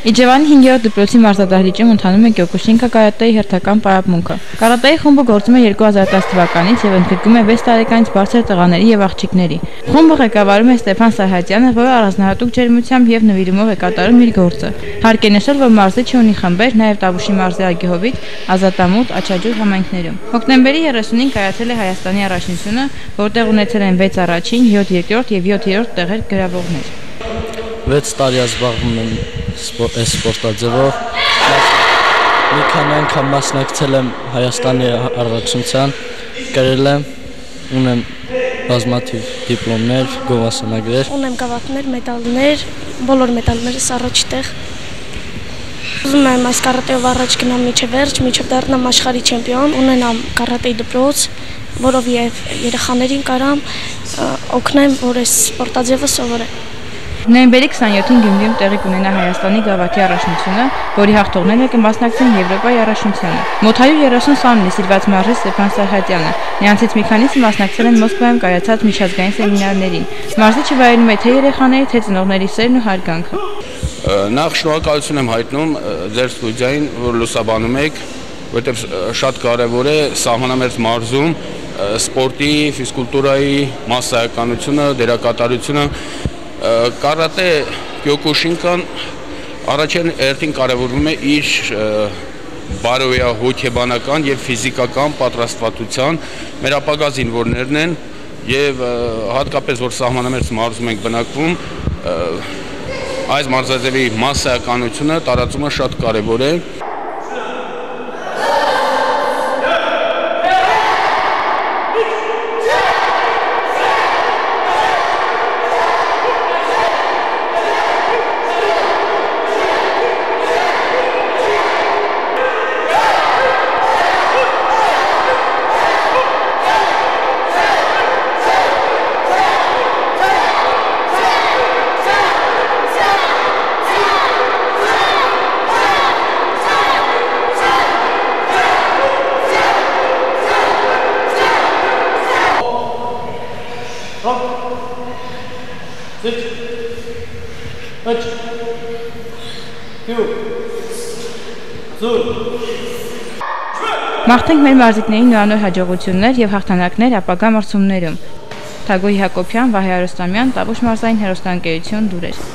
Իջևանի 5-րդ դպրոցի մարզադահլիճում ընթանում է Կյոկուշինկա կարատեի հերթական պարապմունքը։ Կարատեի խումբը գործում է 2010 թվականից եւ ընդգրկում է 6 տարեկանից բարձր տղաների եւ աղջիկների։ Խումբը ղեկավարում է Ստեփան Սահակյանը, որը առանձնահատուկ ջերմությամբ եւ նվիրումով է կատարում իր գործը։ Հարկ է նշել, որ մարզիչը ունի խմբեր նաեւ Տավուշի մարզի Ագեհովիտ, Ազատամուտ, Աչաջուր համայնքներում։ Հոկտեմբերի 30-ին կայացել է Հայաստանի առաջնությունը, որտեղ ունեցել են 6 առաջին, 7 երկրորդ եւ 7-րդ տեղեր գրավողներ։ 6 տարի զբաղվում եմ այս սպորտաձևով։ Մի քանի անգամ մասնակցել եմ Հայաստանի առաջնության, կրել եմ, ունեմ բազմաթիվ դիպլոմներ, գովասանագրեր։ Ունեմ գավաթներ, մեդալներ, բոլոր մեդալներս առաջ տեղ։ Ուզում եմ այս կարատեով առաջ գնամ մինչև վերջ, մինչև դառնամ աշխարհի չեմպիոն, ունենամ կարատեի դպրոց, որով եւ երեխաներին կարամ օգնեմ, որ այս սպորտաձևը սովորեն։ Նոյեմբերի 27-ին Գյումրիում տեղի կունենա Հայաստանի գավաթի առաջնությունը, որի հաղթողները կմասնակցեն Եվրոպայի առաջնությանը։ Մոտ 130 սաուն սիրված մարզիչ Ստեփան Սահակյանը, նրանցից մի քանիսը մասնակցել են Մոսկվայում կայացած միջազգային սեմինարներին։ Մարզիչը վայելում է թե երեխաների, թե ծնողների սերն ու հարգանքը։ Նախ շնորհակալություն եմ հայտնում ձեր ստուդիային, որ լուսաբանում եք, որտեղ շատ կարևոր է սահմանամերձ մարզում սպորտի, ֆիզկուլտուրայի մասսայականությունը, դերակատարությունը։ Կարատե Կյոկուշինկան առաջին հերթին կարևորվում է իր բարոյահոգեբանական եւ ֆիզիկական պատրաստվածության, մեր ապագա զինվորներն են եւ հատկապես որ սահմանամերձ մարզում ենք բնակվում, այս մարզաձևի մասսայականությունը, տարածումը շատ կարևոր է։ Մաղթենք մեր մարզիկներին նորանոր հաջողություններ եւ հաղթանակներ ապագա մրցումներում։ Թագոհի Հակոբյան, Վահե Արոստամյան, Տավուշ մարզային հեռուստաընկերություն, Դուրեր։